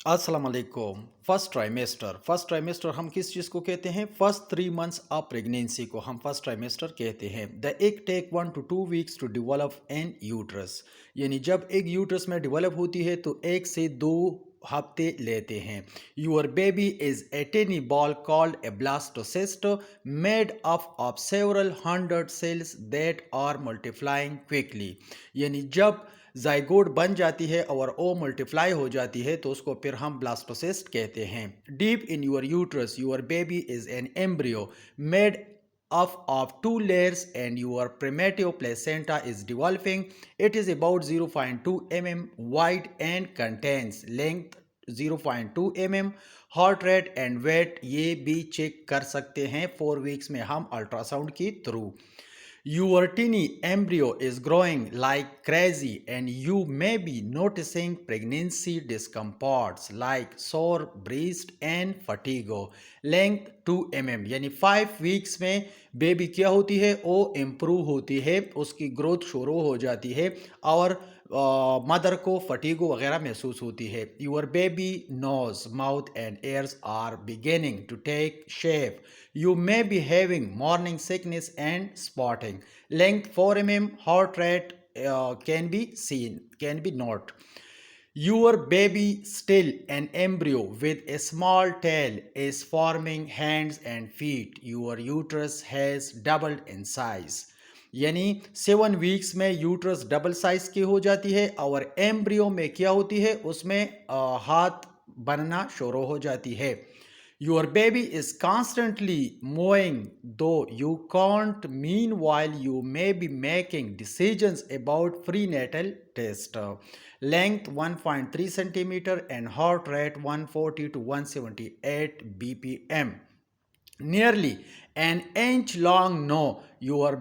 अस्सलाम वालेकुम। First trimester हम किस चीज़ को कहते हैं? फर्स्ट 3 मंथ्स ऑफ प्रेगनेंसी को हम फर्स्ट ट्राइमेस्टर कहते हैं। The egg take 1 to 2 weeks to develop an uterus. यानी जब एग यूट्रस में डेवलप होती है तो 1 से 2 हफ्ते लेते हैं। Your baby is a teeny ball called a blastocyst made up of several hundred cells that are multiplying quickly. यानी जब जाइगोट बन जाती है और वो मल्टीप्लाई हो जाती है तो उसको फिर हम ब्लास्टोसिस्ट कहते हैं। Deep in your uterus your baby is an embryo made of two layers and your primitive placenta is developing. It is about 0.2 mm wide and contains length 0.2 mm, heart rate and weight ये भी check कर सकते हैं 4 weeks में हम ultrasound के through. Your teeny embryo is growing like crazy, and you may be noticing pregnancy discomforts like sore breast and fatigue. Length 2 mm यानी 5 weeks में बेबी क्या होती है? वो इम्प्रूव होती है, उसकी ग्रोथ शुरू हो जाती है और मदर को फटीगो वगैरह महसूस होती है। Your baby nose mouth and ears are beginning to take shape. You may be having morning sickness and spotting. Length 4 mm, heart rate can be seen, can be not. Your baby, still an embryo with a small tail, is forming hands and feet. Your uterus has doubled in size. यानी 7 weeks में uterus double size की हो जाती है और embryo में क्या होती है? उसमें हाथ बनना शुरू हो जाती है। Your baby is constantly moving, though you can't. Meanwhile, you may be making decisions about prenatal test. Length 1.3 centimeter and heart rate 140 to 178 bpm. Nearly an inch long. No, your